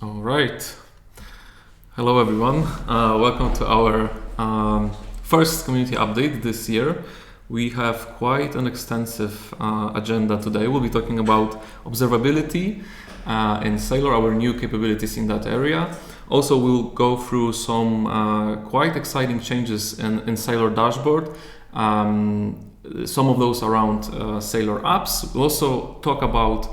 All right. Hello, everyone. Welcome to our first community update this year. We have quite an extensive agenda today. We'll be talking about observability in Saleor, our new capabilities in that area. Also, we'll go through some quite exciting changes in Saleor dashboard. Some of those around Saleor apps. We'll also talk about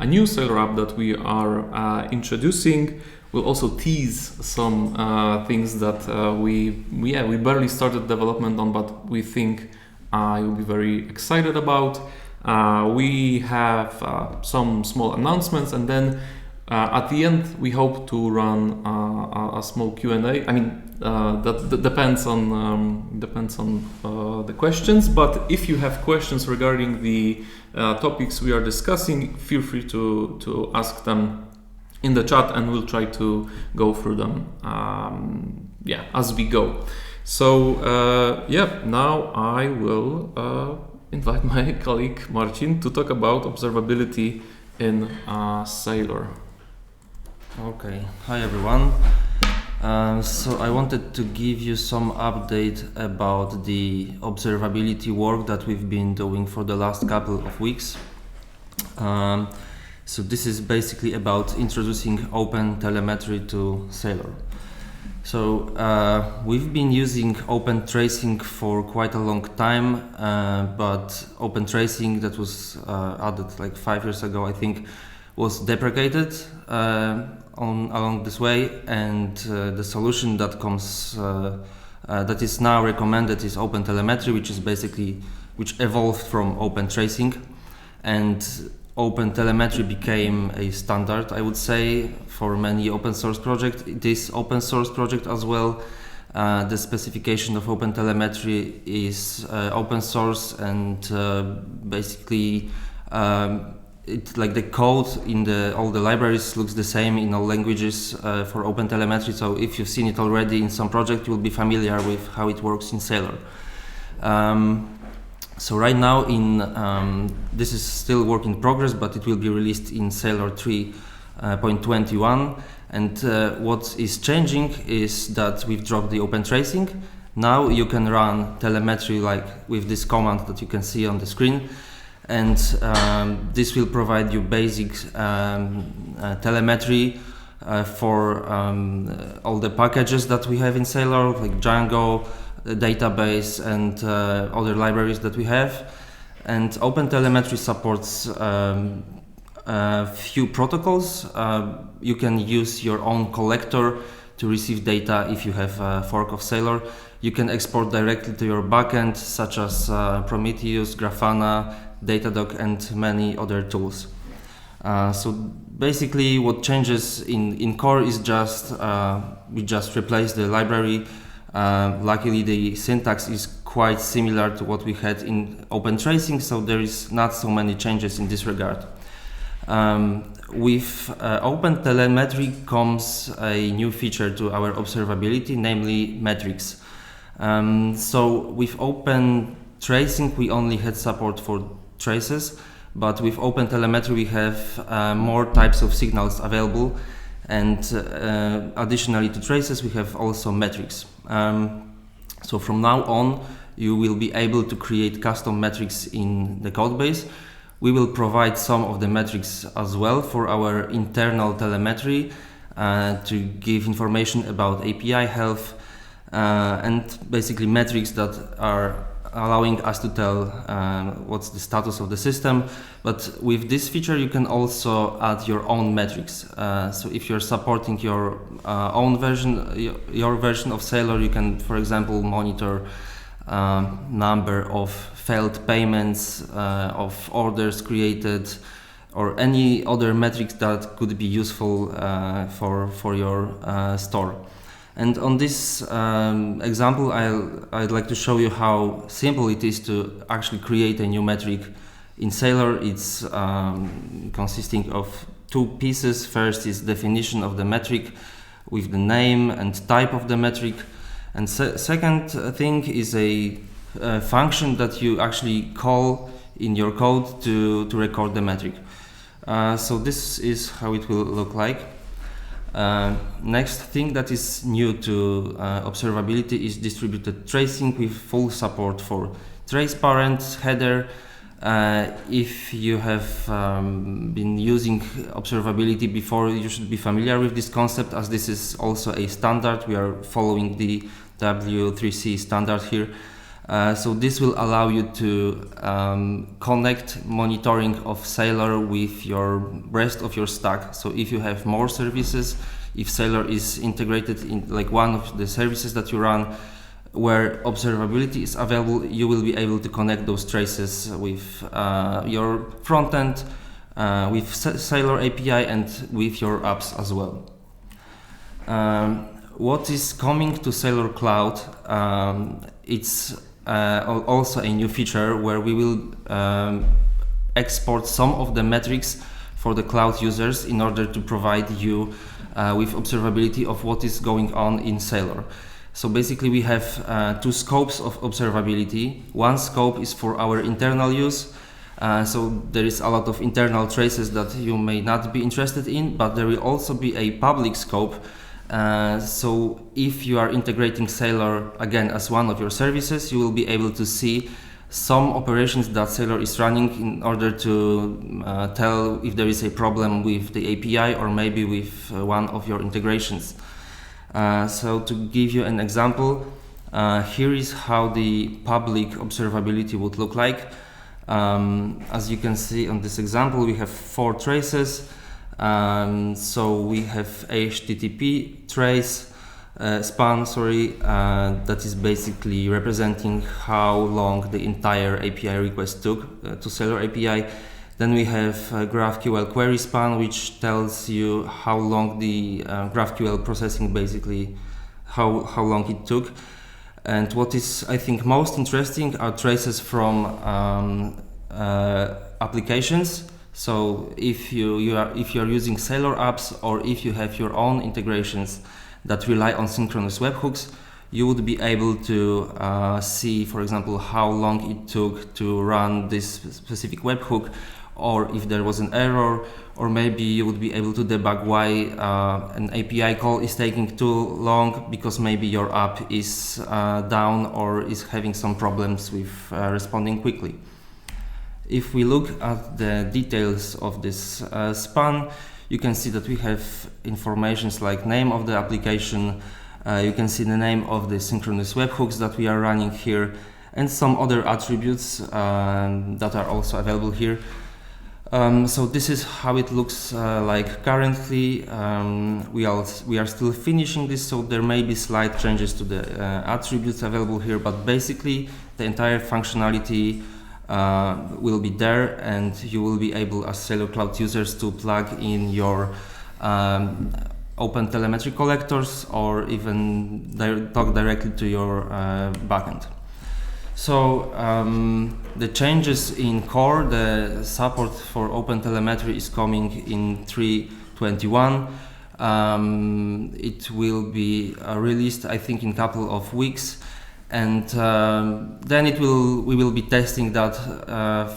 a new Saleor app that we are introducing. We'll also tease some things that we barely started development on, but we think you'll be very excited about. We have some small announcements, and then at the end we hope to run a small Q&A. I mean, that depends on the questions. But if you have questions regarding the topics we are discussing, feel free to ask them in the chat, and we'll try to go through them as we go. So now I will invite my colleague Marcin to talk about observability in Saleor. Okay, hi everyone. So I wanted to give you some update about the observability work that we've been doing for the last couple of weeks. So this is basically about introducing open telemetry to Saleor. So we've been using open tracing for quite a long time, but open tracing that was added like 5 years ago, I think, was deprecated along this way, and the solution that comes that is now recommended is open telemetry, which evolved from open tracing, and open telemetry became a standard, I would say, for many open source projects. This open source project as well, the specification of open telemetry is open source, and basically like the code in all the libraries looks the same in all languages for open telemetry. So if you've seen it already in some project, you'll be familiar with how it works in Saleor. So right now this is still work in progress, but it will be released in Saleor 3.21. And what is changing is that we've dropped the open tracing. Now you can run telemetry like with this command that you can see on the screen. And this will provide you basic telemetry for all the packages that we have in Saleor, like Django, database, and other libraries that we have. And open telemetry supports a few protocols. You can use your own collector to receive data if you have a fork of Saleor. You can export directly to your backend, such as Prometheus, Grafana, Datadog, and many other tools. So basically what changes in core is just we just replace the library. Luckily the syntax is quite similar to what we had in open tracing, so there is not so many changes in this regard. With open telemetry comes a new feature to our observability, namely metrics. So with open tracing we only had support for traces, but with open telemetry we have more types of signals available, and additionally to traces we have also metrics. So from now on you will be able to create custom metrics in the code base. We will provide some of the metrics as well for our internal telemetry to give information about API health and basically metrics that are allowing us to tell what's the status of the system. But with this feature you can also add your own metrics. So if you're supporting your own version, your version of Saleor, you can, for example, monitor number of failed payments, of orders created, or any other metrics that could be useful for your store. And on this example, I'd like to show you how simple it is to actually create a new metric in Saleor. It's consisting of two pieces. First is definition of the metric with the name and type of the metric. And second thing is a function that you actually call in your code to record the metric. So this is how it will look like. Next thing that is new to observability is distributed tracing with full support for trace parent, header. If you have been using observability before, you should be familiar with this concept, as this is also a standard. We are following the W3C standard here. So this will allow you to connect monitoring of Saleor with your rest of your stack. So if you have more services, if Saleor is integrated in like one of the services that you run where observability is available, you will be able to connect those traces with your front end, with Saleor API and with your apps as well. What is coming to Saleor Cloud? It's also a new feature where we will export some of the metrics for the cloud users in order to provide you with observability of what is going on in Saleor. So basically we have two scopes of observability. One scope is for our internal use. So there is a lot of internal traces that you may not be interested in, but there will also be a public scope. So if you are integrating Saleor again as one of your services, you will be able to see some operations that Saleor is running in order to tell if there is a problem with the API or maybe with one of your integrations. So to give you an example, here is how the public observability would look like. As you can see on this example, we have 4 traces. So we have HTTP trace span, that is basically representing how long the entire API request took to Saleor API. Then we have GraphQL query span, which tells you how long the GraphQL processing, basically how long it took. And what is, I think, most interesting are traces from applications. So if you are using Saleor apps, or if you have your own integrations that rely on synchronous webhooks, you would be able to see, for example, how long it took to run this specific webhook, or if there was an error, or maybe you would be able to debug why an API call is taking too long because maybe your app is down or is having some problems with responding quickly. If we look at the details of this span, you can see that we have informations like name of the application, you can see the name of the synchronous webhooks that we are running here, and some other attributes that are also available here. So this is how it looks like currently. We are still finishing this, so there may be slight changes to the attributes available here, but basically the entire functionality will be there, and you will be able, as Saleor Cloud users, to plug in your open telemetry collectors, or even talk directly to your backend. So the changes in core, the support for open telemetry is coming in 3.21. It will be released, I think, in a couple of weeks. And then we will be testing that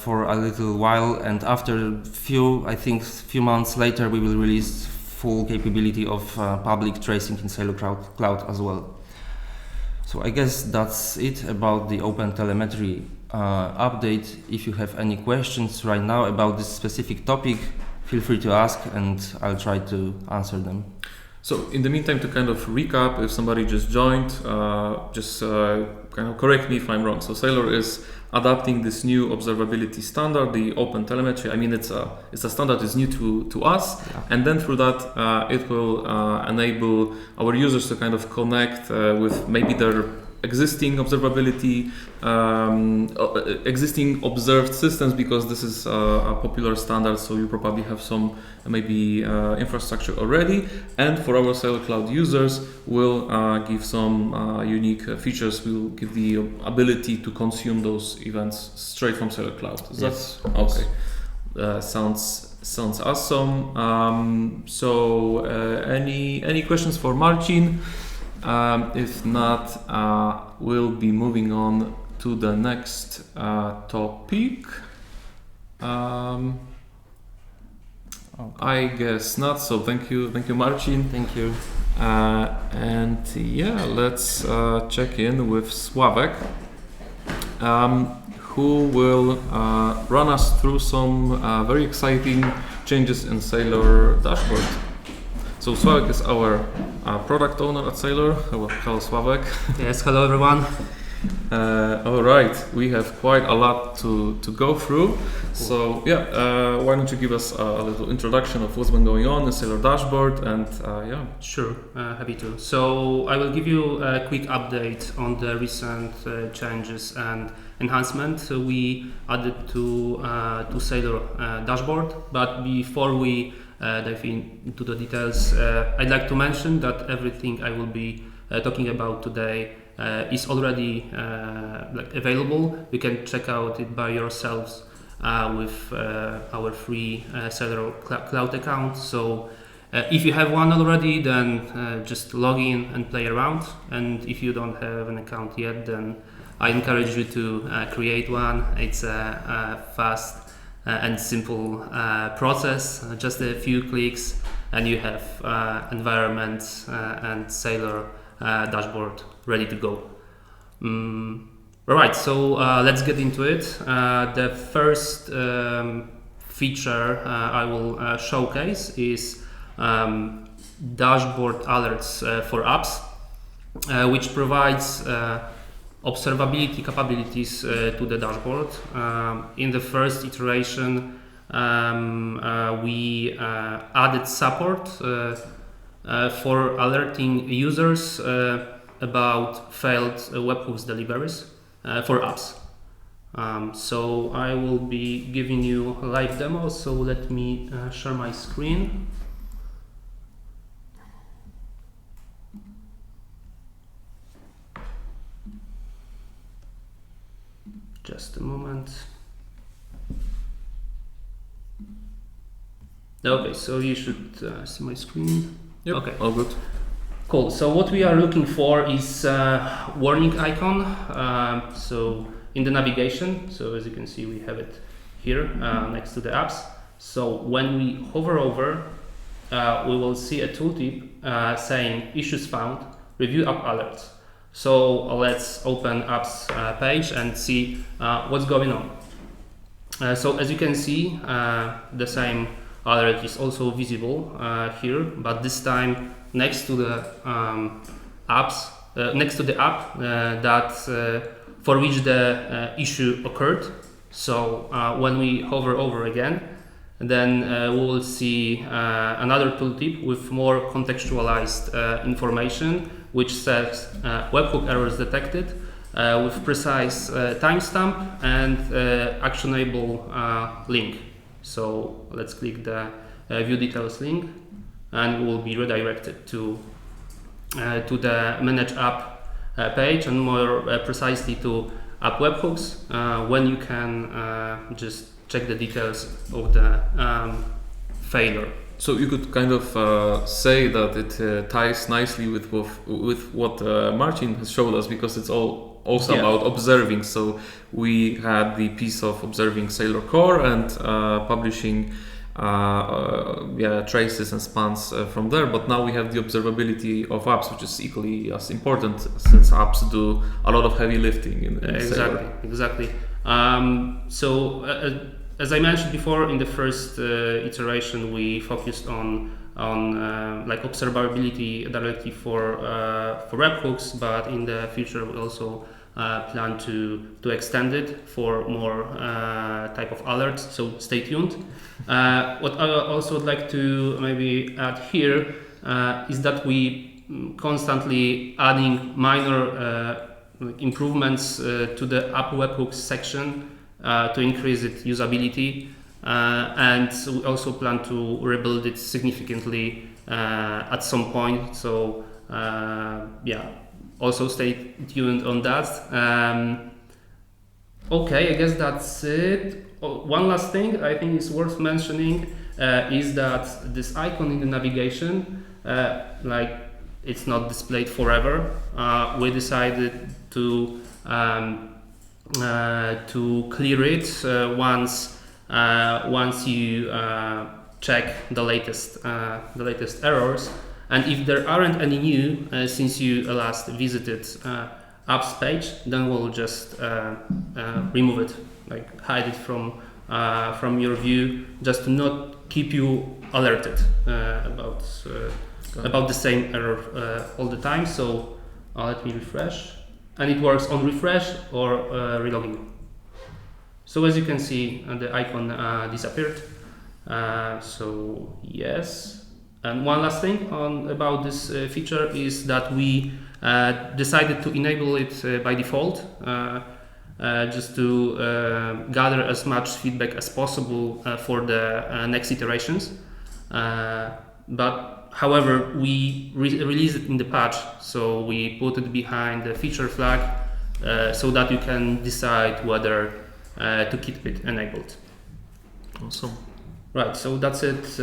for a little while, and after few months later, we will release full capability of public tracing in Saleor Cloud as well. So I guess that's it about the OpenTelemetry update. If you have any questions right now about this specific topic, feel free to ask and I'll try to answer them. So in the meantime, to kind of recap, if somebody just joined, kind of correct me if I'm wrong. So Saleor is adapting this new observability standard, the OpenTelemetry. I mean, it's a standard that's new to us, yeah. And then through that, it will enable our users to kind of connect with maybe their existing observability, existing observed systems, because this is a popular standard, so you probably have some maybe infrastructure already. And for our Saleor Cloud users, we'll give some unique features. We'll give the ability to consume those events straight from Saleor Cloud. Yes. Okay? Sounds awesome. So any questions for Marcin? If not, we'll be moving on to the next topic. I guess not. So thank you, Marcin. Thank you. And yeah, let's check in with Sławek, who will run us through some very exciting changes in Saleor dashboard. So Sławek is our product owner at Saleor. Hello, Sławek. Yes, hello everyone. All right, we have quite a lot to go through. So yeah, why don't you give us a little introduction of what's been going on in Saleor dashboard, and yeah. Sure, happy to. So I will give you a quick update on the recent changes and enhancements we added to Saleor dashboard. But before we dive into the details, I'd like to mention that everything I will be talking about today is already available. You can check out it by yourselves with our free Saleor cloud account. So if you have one already, then just log in and play around. And if you don't have an account yet, then I encourage you to create one. It's a fast and simple process, just a few clicks, and you have environment and Saleor dashboard ready to go. Alright, so let's get into it. The first feature I will showcase is dashboard alerts for apps, which provides observability capabilities to the dashboard. In the first iteration, we added support for alerting users about failed webhooks deliveries for apps. So I will be giving you a live demo, so let me share my screen. Just a moment. Okay, so you should see my screen. Yep, okay, all good. Cool. So what we are looking for is warning icon. So in the navigation, so as you can see, we have it here next to the apps. So when we hover over, we will see a tooltip saying issues found, review app alerts. So let's open apps page and see what's going on. So as you can see, the same alert is also visible here, but this time next to the apps, next to the app that for which the issue occurred. So when we hover over again, then we will see another tooltip with more contextualized information, which says webhook errors detected with precise timestamp and actionable link. So let's click the view details link, and we will be redirected to the manage app page, and more precisely to app webhooks, when you can just check the details of the failure. So you could kind of say that it ties nicely with what Marcin has showed us, because it's all also about observing. So we had the piece of observing Saleor core and publishing traces and spans from there, but now we have the observability of apps, which is equally as important, since apps do a lot of heavy lifting in exactly. So as I mentioned before, in the first iteration, we focused on like observability directly for webhooks, but in the future we also plan to extend it for more type of alerts. So stay tuned. What I also would like to maybe add here is that we constantly adding minor improvements to the app webhooks section to increase its usability, and we also plan to rebuild it significantly at some point. So also stay tuned on that. Okay, I guess that's it. One last thing I think is worth mentioning is that this icon in the navigation, like it's not displayed forever. We decided to clear it once you check the latest errors, and if there aren't any new since you last visited apps page, then we'll just remove it, like hide it from your view, just to not keep you alerted about the same error all the time. So let me refresh, and it works on refresh or relogging. So as you can see, the icon disappeared. So yes. And one last thing about this feature is that we decided to enable it by default, just to gather as much feedback as possible for the next iterations. But however, we released it in the patch, so we put it behind the feature flag so that you can decide whether to keep it enabled. Awesome. Right, so that's it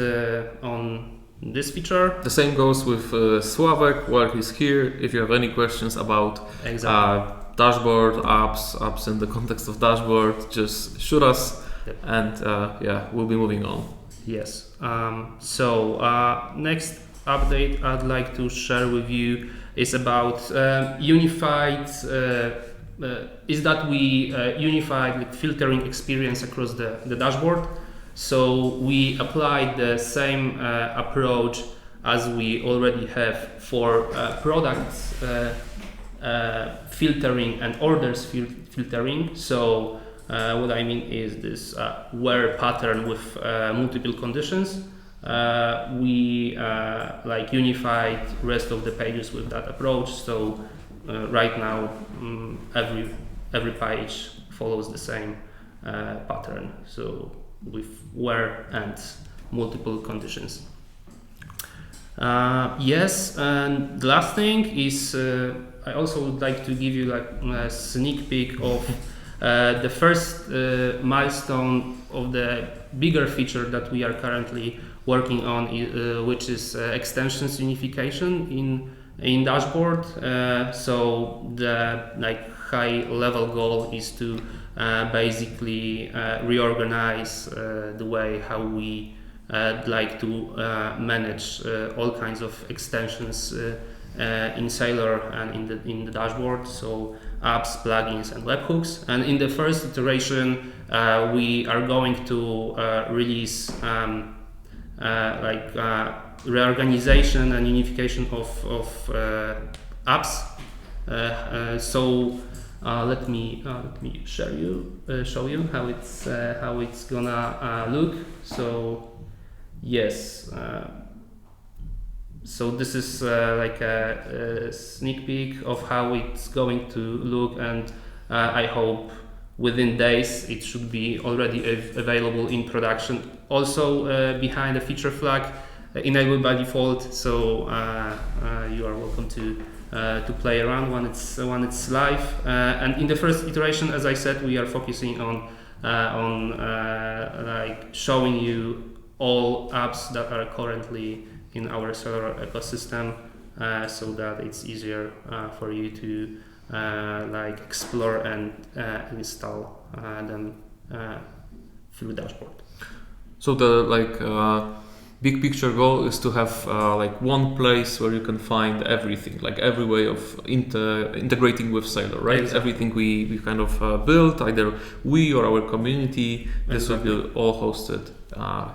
on this feature. The same goes with Sławek while he's here. If you have any questions about dashboard, apps in the context of dashboard, just shoot us. Yep. And we'll be moving on. Yes. Next update I'd like to share with you is about unified. Is that we unified filtering experience across the dashboard. So we applied the same approach as we already have for products filtering and orders filtering. So what I mean is this where pattern with multiple conditions. We unified rest of the pages with that approach. So right now every page follows the same pattern. So with where and multiple conditions. Yes, and the last thing is I also would like to give you a sneak peek of the first milestone of the bigger feature that we are currently working on, which is extensions unification in dashboard. So the high level goal is to basically reorganize the way how we like to manage all kinds of extensions in Saleor and in the dashboard. So apps, plugins, and webhooks. And in the first iteration, we are going to release reorganization and unification of apps. Let me show you how it's gonna look. So yes, so this is a sneak peek of how it's going to look, and I hope within days it should be already available in production. Also behind the feature flag, enabled by default. So you are welcome to play around when it's live. And in the first iteration, as I said, we are focusing on showing you all apps that are currently in our Saleor ecosystem, so that it's easier for you to explore and install them through dashboard. So the big picture goal is to have one place where you can find everything, every way of integrating with Saleor, right? Exactly. Everything we kind of built, either we or our community, this will be all hosted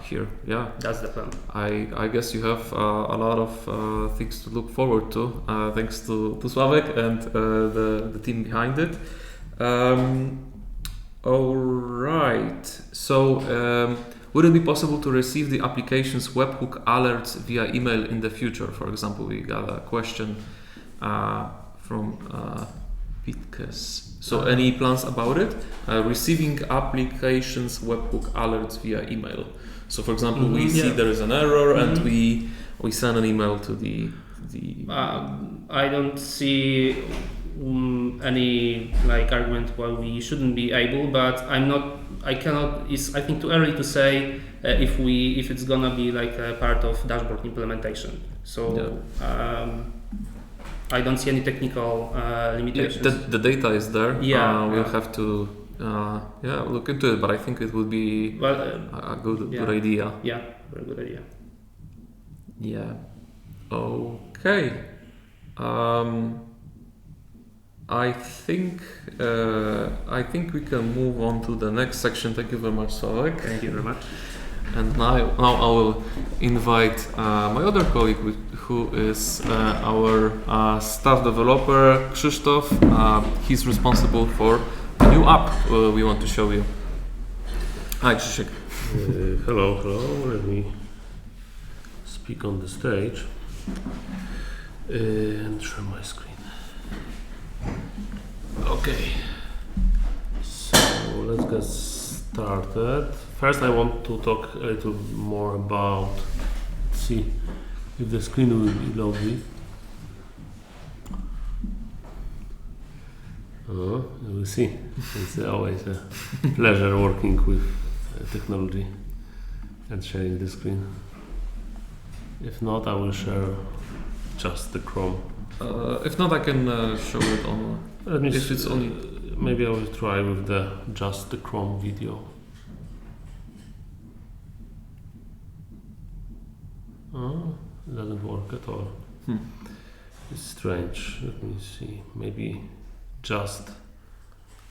here. Yeah, that's the plan. I guess you have a lot of things to look forward to, thanks to Sławek and the team behind it. All right, so would it be possible to receive the application's webhook alerts via email in the future? For example, we got a question from Pitkes. So any plans about it? Receiving applications webhook alerts via email. So for example, we see there is an error and we send an email to the I don't see any argument why we shouldn't be able, but I cannot. It's I think too early to say if it's gonna be a part of dashboard implementation. So I don't see any technical limitations. The data is there. We'll have to look into it, but I think it would be a good idea. Yeah. very good idea. Yeah. Okay. I think we can move on to the next section. Thank you very much, Sławek. Thank you very much. And now I will invite my other colleague, who is our staff developer, Krzysztof. He's responsible for a new app we want to show you. Hi, Krzysztof. Hello. Let me speak on the stage and share my screen. Okay, so let's get started. First, I want to talk a little more about. Let's see if the screen will be loaded. We will see. It's always a pleasure working with technology and sharing the screen. If not, I will share just the Chrome. If not, I can show it on. If it's only. Maybe I will try with just the Chrome video. It doesn't work at all. It's strange. Let me see. Maybe just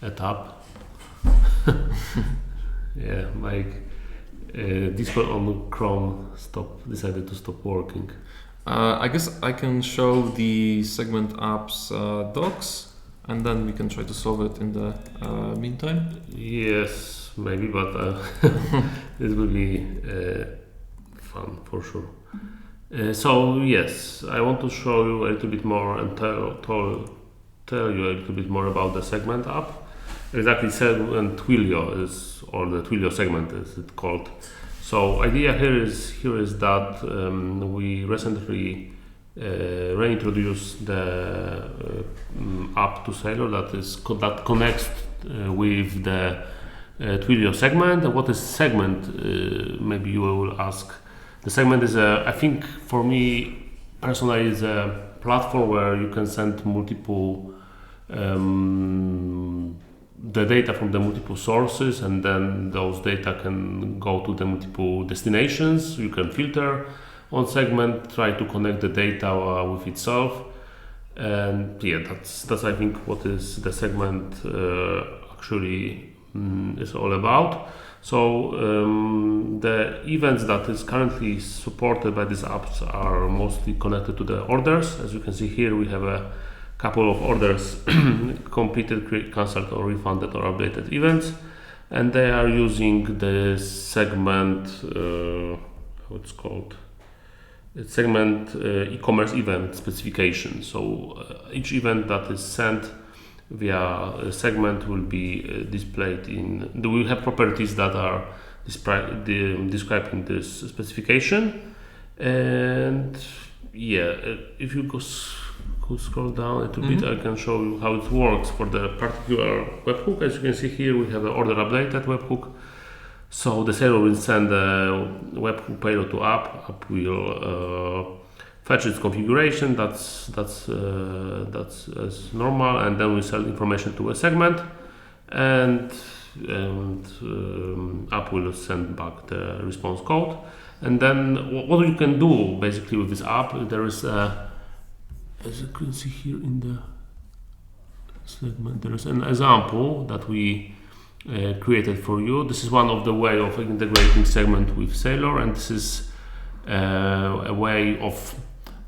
a tab. Yeah, like Discord on Chrome decided to stop working. I guess I can show the segment apps docs, and then we can try to solve it in the meantime. Yes, maybe, but it will be fun for sure. So yes, I want to show you a little bit more and tell you a little bit more about the segment app. Exactly, segment Twilio is, or the Twilio segment is it called. So idea here is that we recently reintroduced the app to Saleor that connects with the Twilio segment. And what is segment? Maybe you will ask. The segment is I think for me personally, is a platform where you can send multiple the data from the multiple sources, and then those data can go to the multiple destinations. You can filter on segment, try to connect the data with itself, and yeah, that's I think what is the segment actually is all about. So the events that is currently supported by these apps are mostly connected to the orders. As you can see here, we have a couple of orders completed, cancelled, or refunded or updated events, and they are using the segment how it's called. It's segment e-commerce event specification. So each event that is sent via a segment will be displayed in. We have properties that are describing this specification, and yeah, if you could scroll down a little bit, I can show you how it works for the particular webhook. As you can see here, we have an order updated webhook. So the Saleor will send the webhook payload to app. App will fetch its configuration. That's as normal, and then we send information to a segment, and app will send back the response code. And then what you can do basically with this app, there is as you can see here in the segment, there is an example that we created for you. This is one of the way of integrating segment with Saleor, and this is a way of,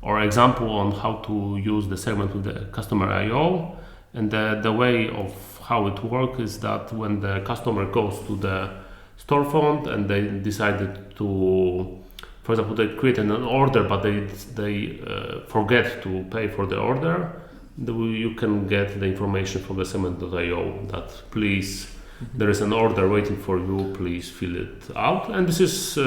or example on how to use the segment with the customer I/O. And the way of how it works is that when the customer goes to the storefront and they decided to, for example, they created an order, but they forget to pay for the order, you can get the information from the segment.io that please, there is an order waiting for you, please fill it out. And this is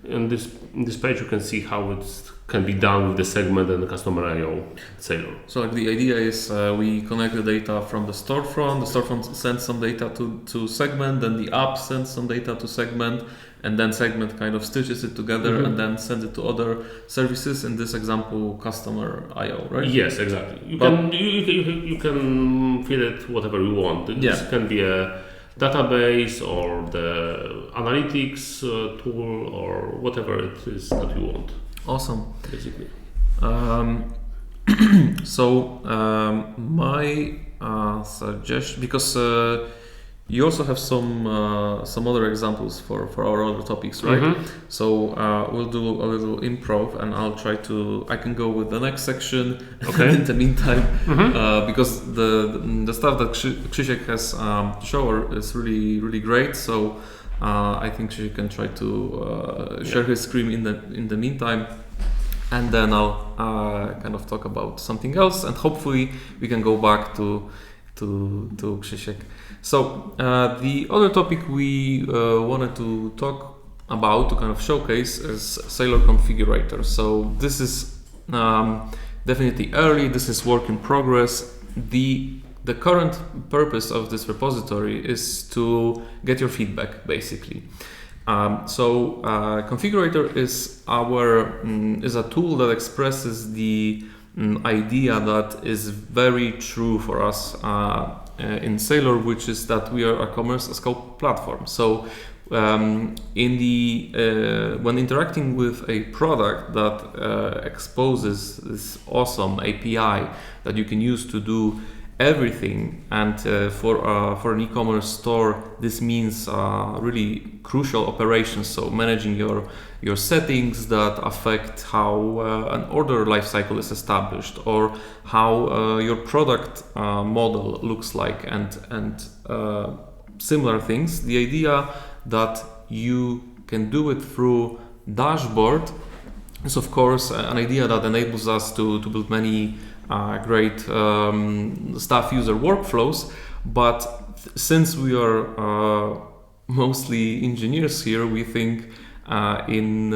in this page you can see how it can be done with the segment and the customer I/O Saleor. So like the idea is we connect the data from the storefront sends some data to segment, then the app sends some data to segment, and then segment kind of stitches it together and then sends it to other services, in this example customer I/O, right? Yes, exactly. You can fill it whatever you want. This can be a database or the analytics tool or whatever it is that you want. Awesome. Basically. My suggestion, because you also have some other examples for our other topics, right? Mm-hmm. So we'll do a little improv, and I can go with the next section. Okay. In the meantime, Mm-hmm. because the stuff that Krzysiek has to show is really great. So I think Krzysiek can try to share his screen in the meantime. And then I'll kind of talk about something else, and hopefully we can go back to Krzysiek. So the other topic we wanted to talk about, to kind of showcase, is Saleor Configurator. So this is definitely early. This is work in progress. The current purpose of this repository is to get your feedback, basically. Configurator is a tool that expresses the idea that is very true for us in Saleor, which is that we are a commerce as code platform. So when interacting with a product that exposes this awesome API that you can use to do everything, and for an e-commerce store, this means really crucial operations. So managing your settings that affect how an order lifecycle is established, or how your product model looks like, and similar things. The idea that you can do it through dashboard is, of course, an idea that enables us to build many great staff user workflows. But since we are mostly engineers here, we think in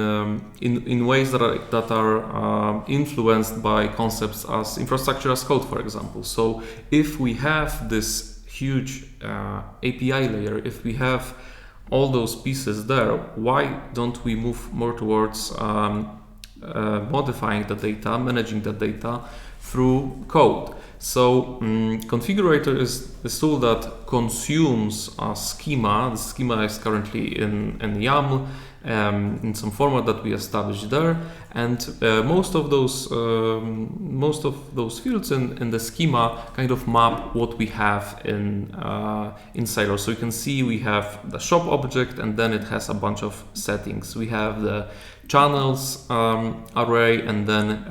ways that are influenced by concepts as infrastructure as code, for example. So if we have this huge API layer, if we have all those pieces there, why don't we move more towards modifying the data, managing the data through code? So Configurator is the tool that consumes a schema. The schema is currently in YAML, in some format that we established there, and most of those fields in the schema kind of map what we have in Saleor. So you can see we have the shop object, and then it has a bunch of settings. We have the channels array, and then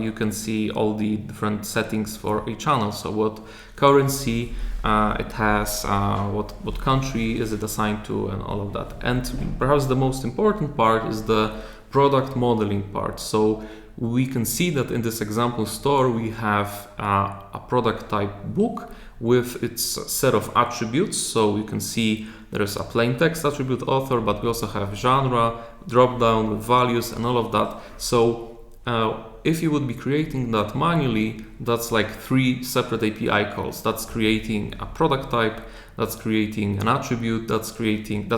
you can see all the different settings for a channel. So what currency it has, what country is it assigned to, and all of that. And perhaps the most important part is the product modeling part. So we can see that in this example store we have a product type book with its set of attributes. So you can see there is a plain text attribute author, but we also have genre, drop down with values, and all of that. So if you would be creating that manually, that's like 3 separate API calls. That's creating a product type, that's creating an attribute, that's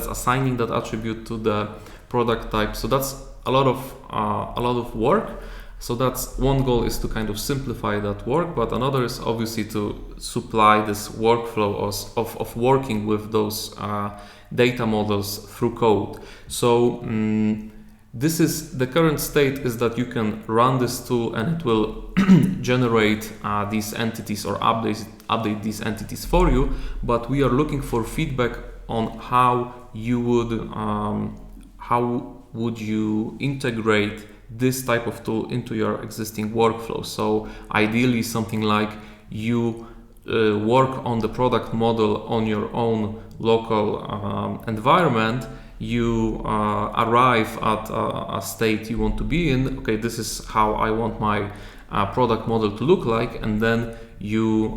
assigning that attribute to the product type. So that's a lot of work. So that's one goal, is to kind of simplify that work, but another is obviously to supply this workflow of working with those data models through code. So this is the current state, is that you can run this tool and it will generate these entities or update these entities for you. But we are looking for feedback on how would you integrate this type of tool into your existing workflow. So ideally something like you work on the product model on your own local environment. You arrive at a state you want to be in. Okay, this is how I want my product model to look like, and then you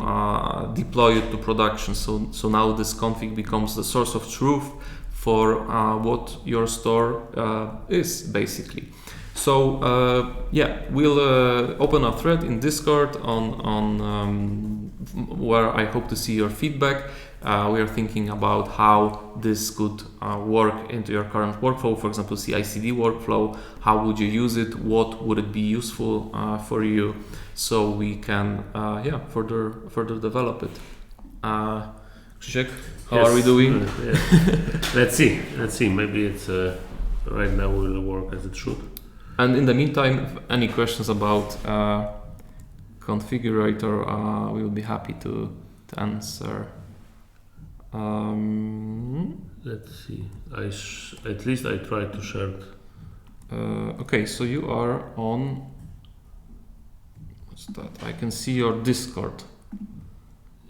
deploy it to production. So now this config becomes the source of truth for what your store is, basically. So we'll open a thread in Discord on where I hope to see your feedback. We are thinking about how this could work into your current workflow. For example, CI/CD workflow. How would you use it? What would it be useful for you? So we can further develop it. Krzysiek, how are we doing? Yeah. Let's see. Maybe it's right now will work as it should. And in the meantime, if any questions about Configurator, we will be happy to answer. Let's see. At least I tried to share it. Okay, so you are on. What's that? I can see your Discord.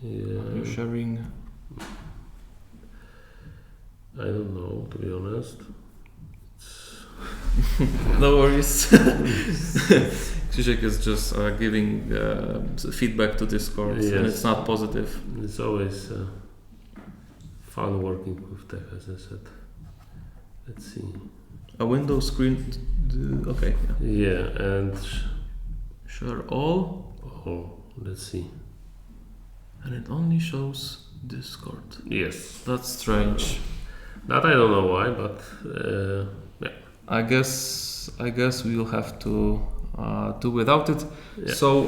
Yeah. Are you sharing? I don't know, to be honest. No worries. Krzysiek is just giving feedback to Discord, Yes. and it's not positive. It's always fun working with tech, as I said. Let's see. A window screen. Okay. Yeah, and Share all, let's see. and it only shows Discord. Yes, That's strange. that I don't know why, but yeah. I guess we will have to do without it. Yeah. So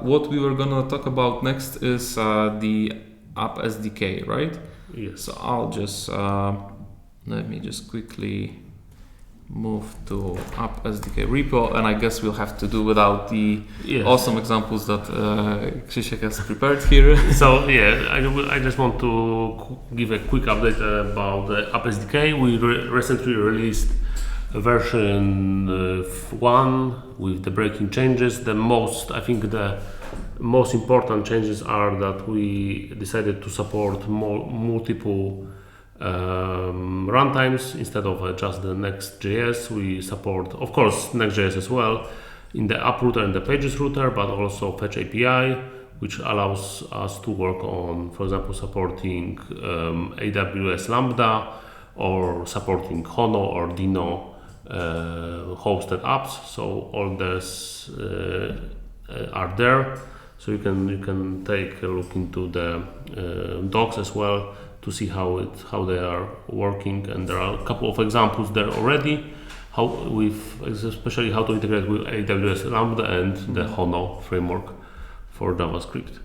what we were gonna talk about next is the App-SDK, right? Yes. So I'll just let me just quickly move to App-SDK repo, and I guess we'll have to do without the Yes. awesome examples that Krzysiek has prepared here. So yeah, I just want to give a quick update about the App-SDK. We recently released a version 1 with the breaking changes. I think the most important changes are that we decided to support multiple runtimes instead of just the Next.js. We support, of course, Next.js as well in the app router and the pages router, but also Fetch API, which allows us to work on, for example, supporting AWS Lambda or supporting Hono or Dino hosted apps. So all those are there. So you can take a look into the docs as well to see how they are working, and there are a couple of examples there already. Especially how to integrate with AWS Lambda and the Hono framework for JavaScript.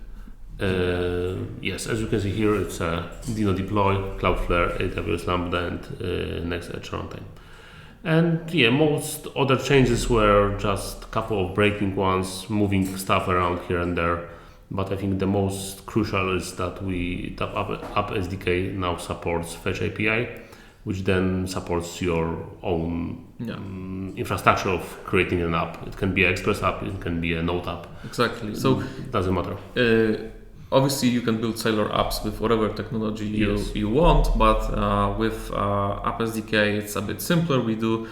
Yes, as you can see here, it's a Dino deploy, Cloudflare, AWS Lambda, and Next Edge runtime. And yeah, most other changes were just a couple of breaking ones, moving stuff around here and there. But I think the most crucial is that App-SDK now supports Fetch API, which then supports your own infrastructure of creating an app. It can be an Express app, it can be a Node app. Exactly. So it doesn't matter. Obviously, you can build Saleor apps with whatever technology Yes. you want, but with App-SDK it's a bit simpler. We do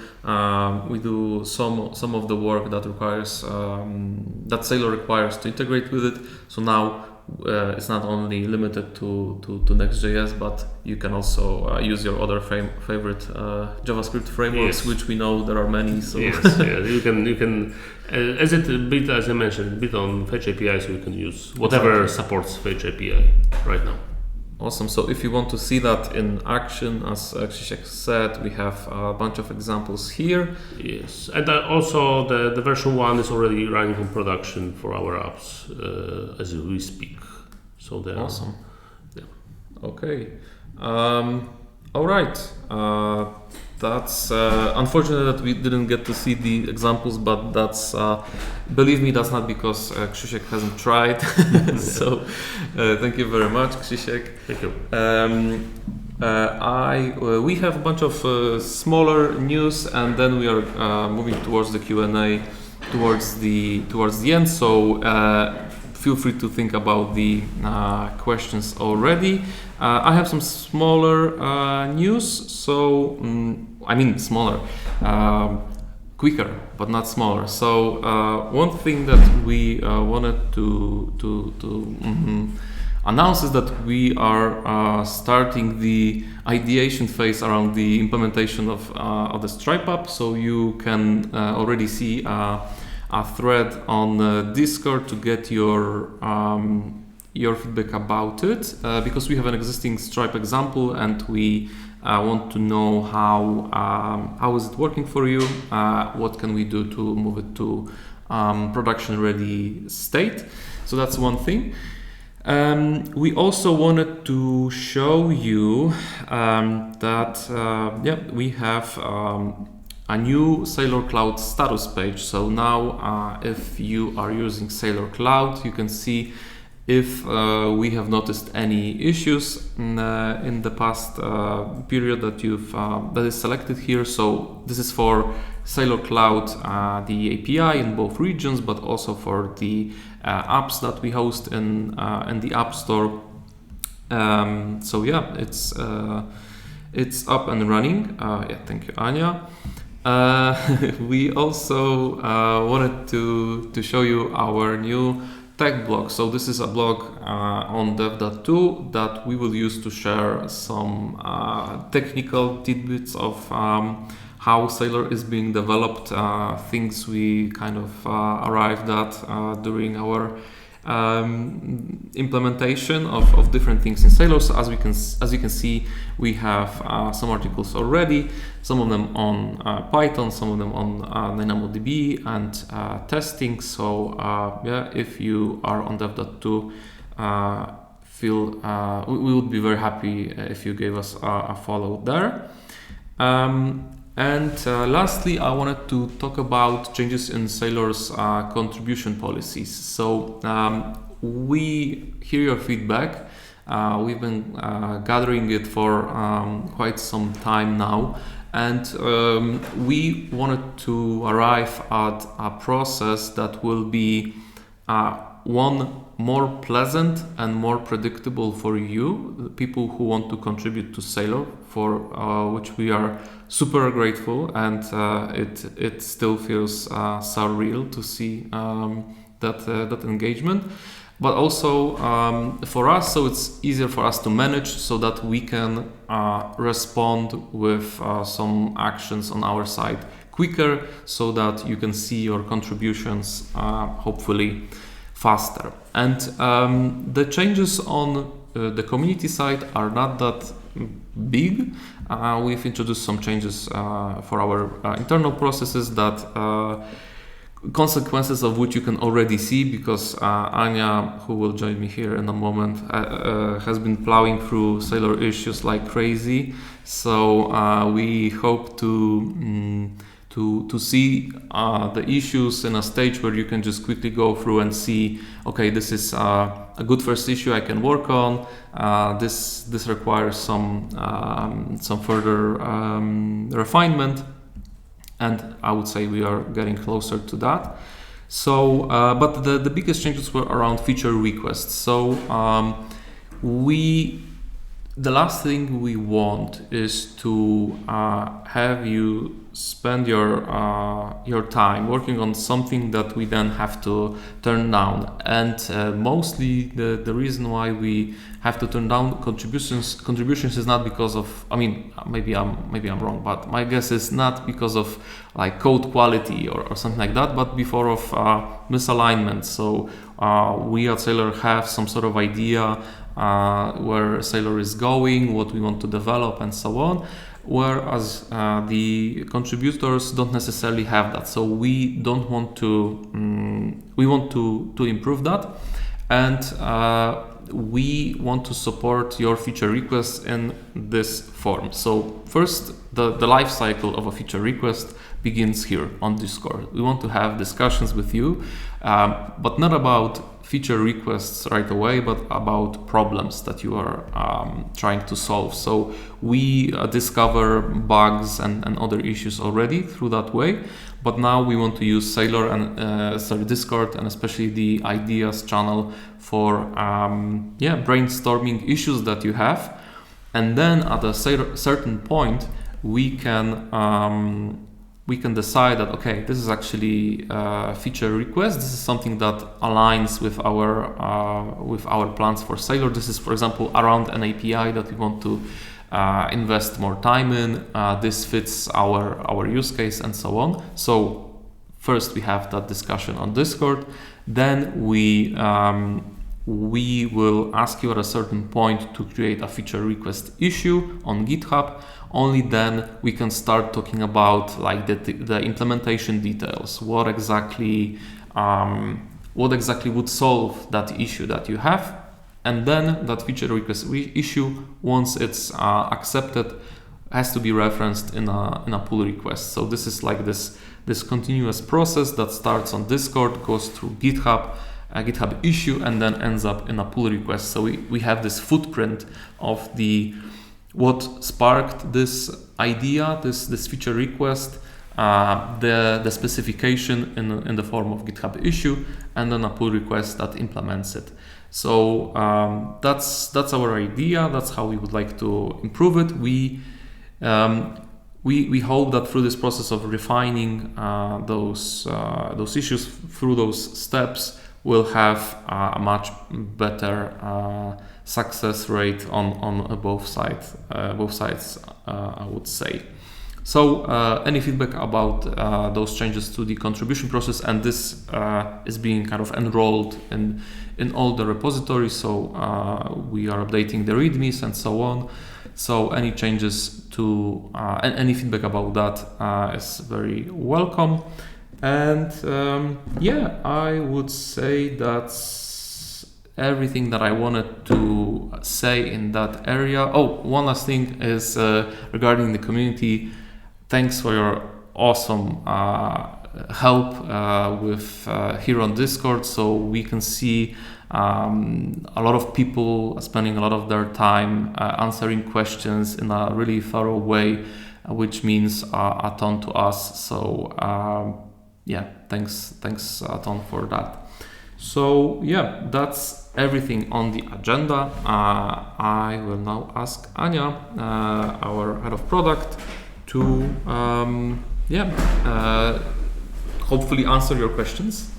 some of the work that requires that Saleor requires to integrate with it. So now it's not only limited to Next.js, but you can also use your other favorite JavaScript frameworks, Yes. which we know there are many. So Yes, you can as I mentioned, a bit on Fetch API, so you can use whatever supports Fetch API right now. Awesome. So if you want to see that in action, as Krzysiek said, we have a bunch of examples here. Yes, and also the version 1 is already running in production for our apps as we speak. So they're Awesome. Yeah. Okay. All right. That's unfortunate that we didn't get to see the examples, but that's believe me, that's not because Krzysiek hasn't tried. So thank you very much, Krzysiek. Thank you. We have a bunch of smaller news, and then we are moving towards the Q&A towards the end. So feel free to think about the questions already. I have some smaller news. So I mean smaller, quicker, but not smaller. So one thing that we wanted to announce is that we are starting the ideation phase around the implementation of the Stripe app. So you can already see a thread on Discord to get your feedback about it, because we have an existing Stripe example and we want to know how is it working for you, what can we do to move it to production ready state. So that's one thing. We also wanted to show you that we have a new Saleor Cloud status page. So now if you are using Saleor Cloud, you can see if we have noticed any issues in the past period that is selected here. So this is for Saleor Cloud, the API in both regions, but also for the apps that we host in the App Store. So yeah, it's up and running. Thank you, Anya. We also wanted to show you our new tech blog. So this is a blog on dev.to that we will use to share some technical tidbits of how Saleor is being developed, things we kind of arrived at during our implementation of different things in Saleor. So as you can see, we have some articles already, some of them on Python, some of them on DynamoDB and testing. So if you are on dev.to, we would be very happy if you gave us a follow there. And lastly, I wanted to talk about changes in Saleor's contribution policies. So we hear your feedback. We've been gathering it for quite some time now, and we wanted to arrive at a process that will be one, more pleasant and more predictable for you, the people who want to contribute to Saleor, for which we are super grateful, and it still feels surreal to see that engagement. But also for us, so it's easier for us to manage, so that we can respond with some actions on our side quicker, so that you can see your contributions hopefully faster. And the changes on the community side are not that big. We've introduced some changes for our internal processes, that consequences of which you can already see, because Anya, who will join me here in a moment, has been plowing through Saleor issues like crazy. So we hope to see the issues in a stage where you can just quickly go through and see, okay, this is a good first issue I can work on. This requires some further refinement, and I would say we are getting closer to that. So, but the biggest changes were around feature requests. So the last thing we want is to have you spend your time working on something that we then have to turn down. And mostly the reason why we have to turn down contributions is not because of, I mean, maybe I'm wrong, but my guess is not because of like code quality or something like that, but before of misalignment. So we at Saleor have some sort of idea where Saleor is going, what we want to develop, and so on, whereas the contributors don't necessarily have that. So we don't want to we want to improve that, and we want to support your feature requests in this form. So first, the life cycle of a feature request begins here on Discord. We want to have discussions with you, but not about feature requests right away, but about problems that you are trying to solve. So we discover bugs and other issues already through that way, but now we want to use Saleor and Discord, and especially the ideas channel for brainstorming issues that you have. And then at a certain point, we can decide that, okay, this is actually a feature request. This is something that aligns with our plans for Saleor. This is, for example, around an API that we want to invest more time in. This fits our use case, and so on. So first we have that discussion on Discord. Then we will ask you at a certain point to create a feature request issue on GitHub. Only then we can start talking about like the implementation details. What exactly would solve that issue that you have, and then that feature request issue, once it's accepted, has to be referenced in a pull request. So this is like this continuous process that starts on Discord, goes through GitHub, a GitHub issue, and then ends up in a pull request. So we have this footprint of what sparked this idea, this feature request, the specification in the form of GitHub issue, and then a pull request that implements it. So that's our idea. That's how we would like to improve it. We hope that through this process of refining those issues, through those steps, we'll have a much better success rate on both sides. I would say. So any feedback about those changes to the contribution process, and this is being kind of enrolled in all the repositories, so we are updating the readmes and so on. So any changes to and any feedback about that is very welcome. And I would say that's everything that I wanted to say in that area. Oh, one last thing is regarding the community. Thanks for your awesome help with here on Discord. So we can see a lot of people spending a lot of their time answering questions in a really thorough way, which means a ton to us. So thanks a ton for that. So that's everything on the agenda. I will now ask Anya, our head of product, to hopefully answer your questions.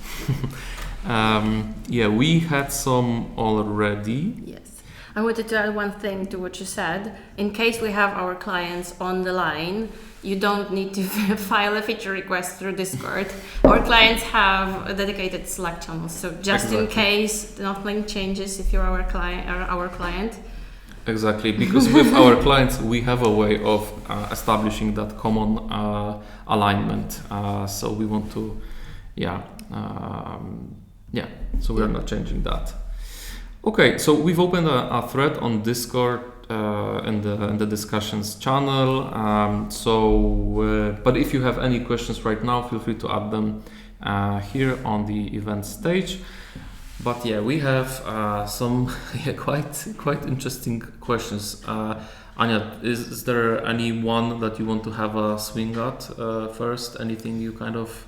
We had some already. Yes. I wanted to add one thing to what you said. In case we have our clients on the line, you don't need to file a feature request through Discord. Our clients have a dedicated Slack channel. So just in case nothing changes, if you're our client. Exactly, because with our clients, we have a way of establishing that common alignment. So we want to, so we're not changing that. Okay, so we've opened a thread on Discord in the discussions channel. But if you have any questions right now, feel free to add them here on the event stage. But we have some quite interesting questions. Anya, is there any one that you want to have a swing at first? Anything you kind of...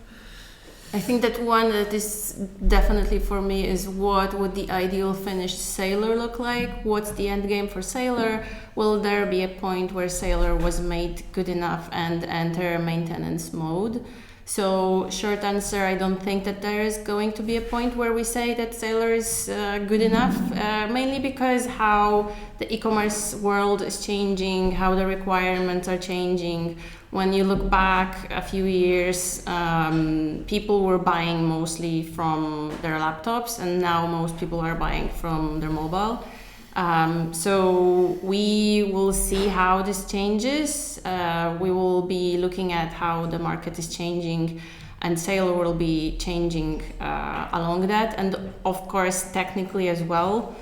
I think that one that is definitely for me is what would the ideal finished Saleor look like? What's the end game for Saleor? Will there be a point where Saleor was made good enough and enter maintenance mode? So short answer, I don't think that there is going to be a point where we say that Saleor is good enough, mainly because how the e-commerce world is changing, how the requirements are changing. When you look back a few years, people were buying mostly from their laptops, and now most people are buying from their mobile. So we will see how this changes. We will be looking at how the market is changing, and Saleor will be changing along that, and of course technically as well.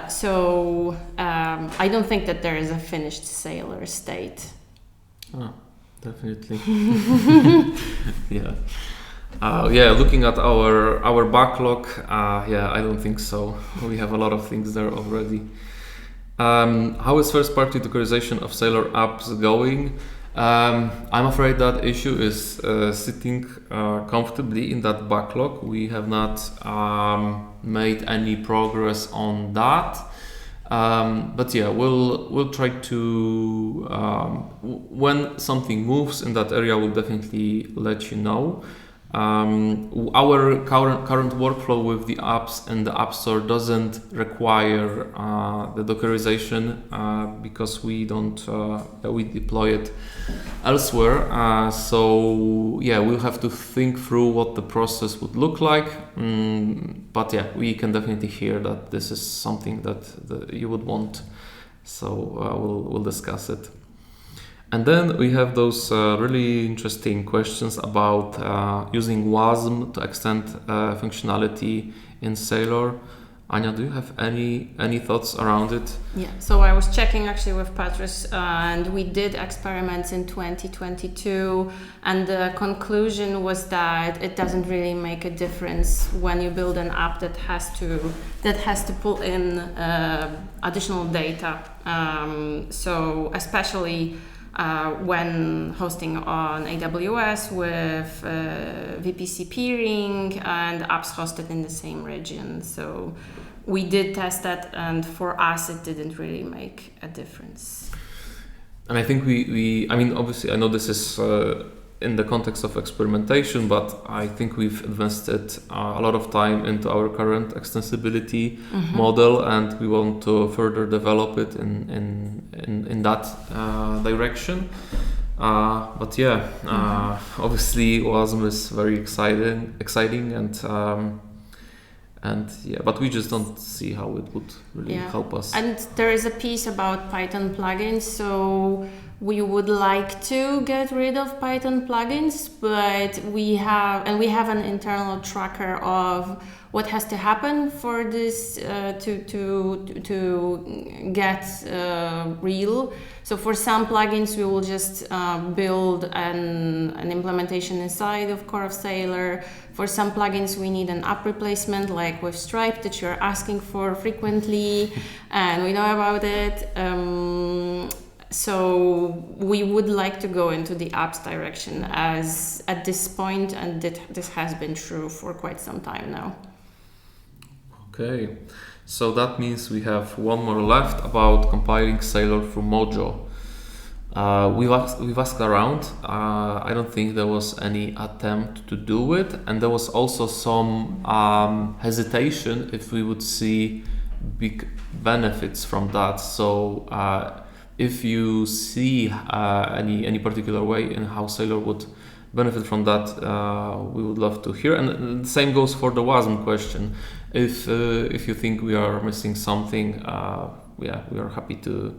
So I don't think that there is a finished Saleor state. Definitely. Looking at our backlog, I don't think so. We have a lot of things there already. How is first-party dockerization of Saleor apps going? I'm afraid that issue is sitting comfortably in that backlog. We have not made any progress on that. But we'll try to when something moves in that area, we'll definitely let you know. Our current workflow with the apps in the App Store doesn't require the Dockerization because we don't we deploy it elsewhere. We'll have to think through what the process would look like. But we can definitely hear that this is something that you would want. So we'll discuss it. And then we have those really interesting questions about using WASM to extend functionality in Saleor. Anya, do you have any thoughts around it? Yeah, so I was checking actually with Patrice, and we did experiments in 2022, and the conclusion was that it doesn't really make a difference when you build an app that has to pull in additional data. So especially when hosting on AWS with VPC peering and apps hosted in the same region. So we did test that, and for us it didn't really make a difference. And I think I mean, obviously, I know this is in the context of experimentation, but I think we've invested a lot of time into our current extensibility model, and we want to further develop it in that direction. But yeah, obviously, OASM is very exciting, and yeah, but we just don't see how it would really help us. And there is a piece about Python plugins, so we would like to get rid of Python plugins, but we have an internal tracker of what has to happen for this to get real. So for some plugins, we will just build an implementation inside of core of Saleor. For some plugins, we need an app replacement, like with Stripe, that you're asking for frequently, and we know about it. So we would like to go into the apps direction as at this point, and this has been true for quite some time now. Okay, so that means we have one more left about compiling Saleor through Mojo. We've asked around. I don't think there was any attempt to do it, and there was also some hesitation if we would see big benefits from that. So if you see any particular way in how Saleor would benefit from that, we would love to hear. And the same goes for the WASM question. If you think we are missing something, we are happy to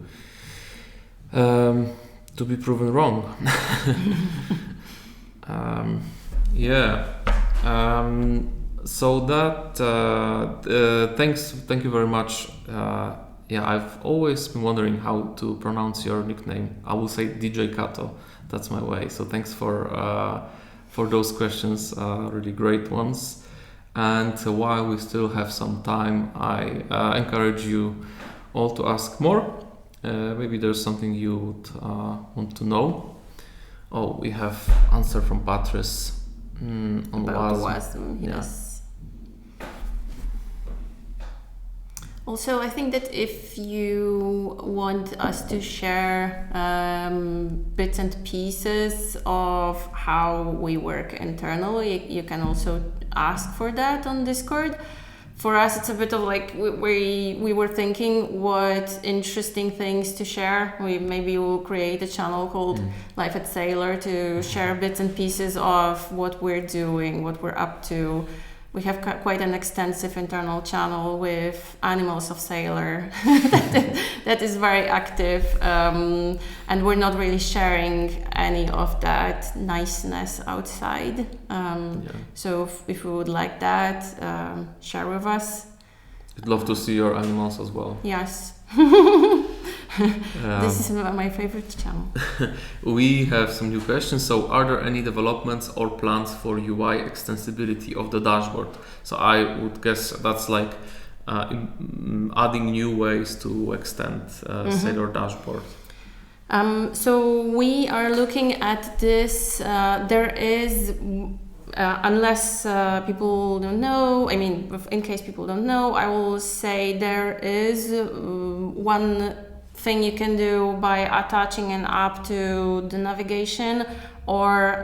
be proven wrong. So that thank you very much. I've always been wondering how to pronounce your nickname. I will say DJ Kato. That's my way. So thanks for those questions, really great ones. And while we still have some time, I encourage you all to ask more. Maybe there's something you would want to know. Oh, we have answer from Patrice on About WASM. WASM, yes. Also, I think that if you want us to share bits and pieces of how we work internally, you can also ask for that on Discord. For us, it's a bit of like we were thinking what interesting things to share. Maybe we'll create a channel called Life at Saleor to share bits and pieces of what we're doing, what we're up to. We have quite an extensive internal channel with Animals of Saleor that is very active, and we're not really sharing any of that niceness outside. So if you would like that, share with us. I'd love to see your animals as well. Yes. This is my favorite channel. We have some new questions. So are there any developments or plans for UI extensibility of the dashboard? So I would guess that's like adding new ways to extend Saleor dashboard. So we are looking at this. There is, unless people don't know, I mean, in case people don't know, I will say there is one thing you can do by attaching an app to the navigation, or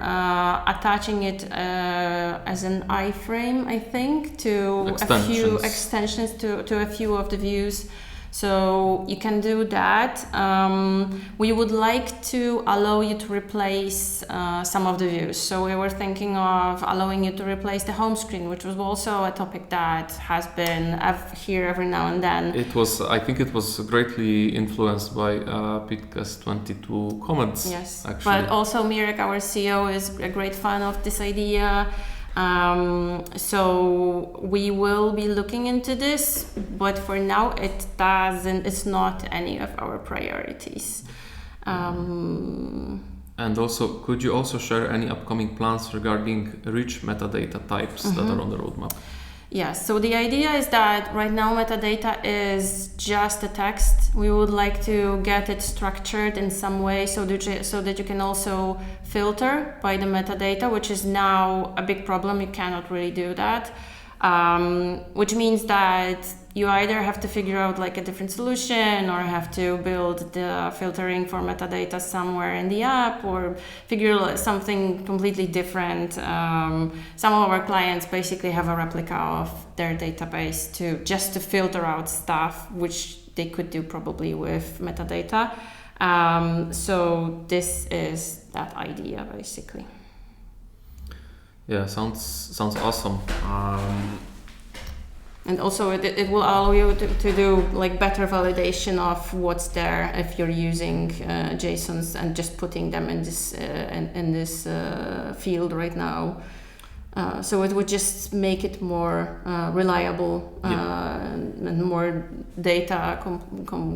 attaching it as an iframe, I think, to a few extensions to a few of the views. So you can do that. We would like to allow you to replace some of the views. So we were thinking of allowing you to replace the home screen, which was also a topic that has been here every now and then. I think it was greatly influenced by Pitcast 22 comments. Yes, actually. But also Mirek, our CEO, is a great fan of this idea. So we will be looking into this, but for now it's not any of our priorities. And also, could you also share any upcoming plans regarding rich metadata types that are on the roadmap? Yeah, so the idea is that right now metadata is just a text. We would like to get it structured in some way so that you can also filter by the metadata, which is now a big problem. You cannot really do that, which means that you either have to figure out like a different solution or have to build the filtering for metadata somewhere in the app or figure something completely different. Some of our clients basically have a replica of their database to filter out stuff, which they could do probably with metadata. So this is that idea basically. Yeah, sounds awesome. And also it will allow you to do like better validation of what's there if you're using JSONs and just putting them in this field right now. So it would just make it more reliable and more data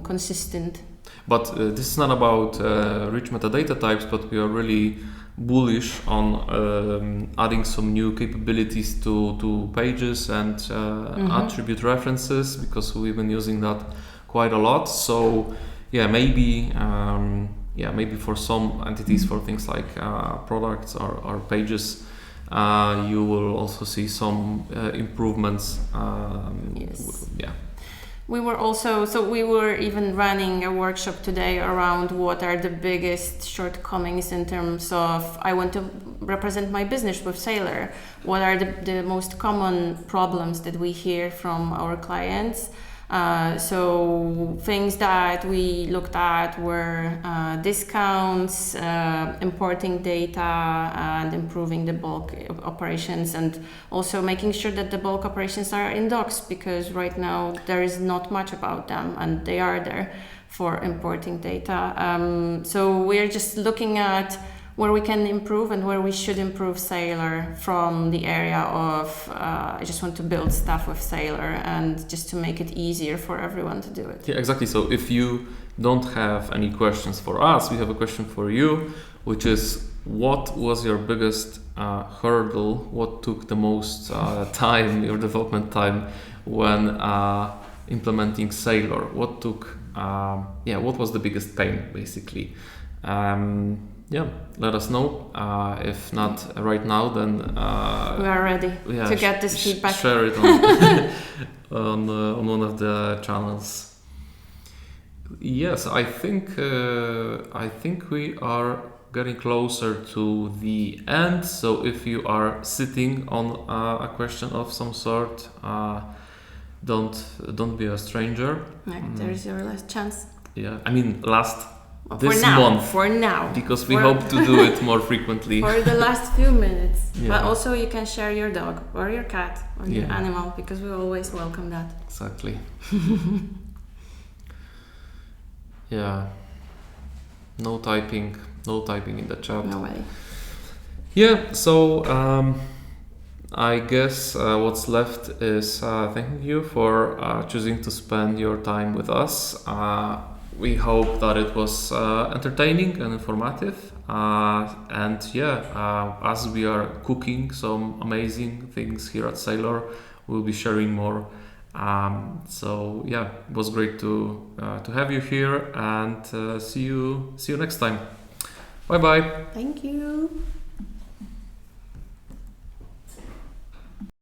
consistent. But this is not about rich metadata types, but we are really bullish on adding some new capabilities to pages and attribute references, because we've been using that quite a lot. So maybe for some entities, for things like products or pages, you will also see some improvements. Yes. We were even running a workshop today around what are the biggest shortcomings in terms of I want to represent my business with Saleor. What are the most common problems that we hear from our clients? So things that we looked at were discounts, importing data and improving the bulk operations, and also making sure that the bulk operations are in docs, because right now there is not much about them and they are there for importing data. So we're just looking at where we can improve and where we should improve Saleor from the area of I just want to build stuff with Saleor and just to make it easier for everyone to do it. Yeah, exactly. So if you don't have any questions for us, we have a question for you, which is, what was your biggest hurdle? What took the most time, your development time, when implementing Saleor? What was the biggest pain, basically? Let us know. If not right now, then we are ready to get this feedback. Share it on one of the channels. Yes, I think we are getting closer to the end. So if you are sitting on a question of some sort, don't be a stranger. There's your last chance. Yeah, I mean last. For now. Because we hope to do it more frequently. For the last few minutes. Yeah. But also you can share your dog or your cat or your animal, because we always welcome that. Exactly. Yeah. No typing in the chat. No way. Yeah, so I guess what's left is thanking you for choosing to spend your time with us. We hope that it was entertaining and informative, as we are cooking some amazing things here at Saleor, we'll be sharing more. It was great to have you here, and see you next time. Bye bye. Thank you.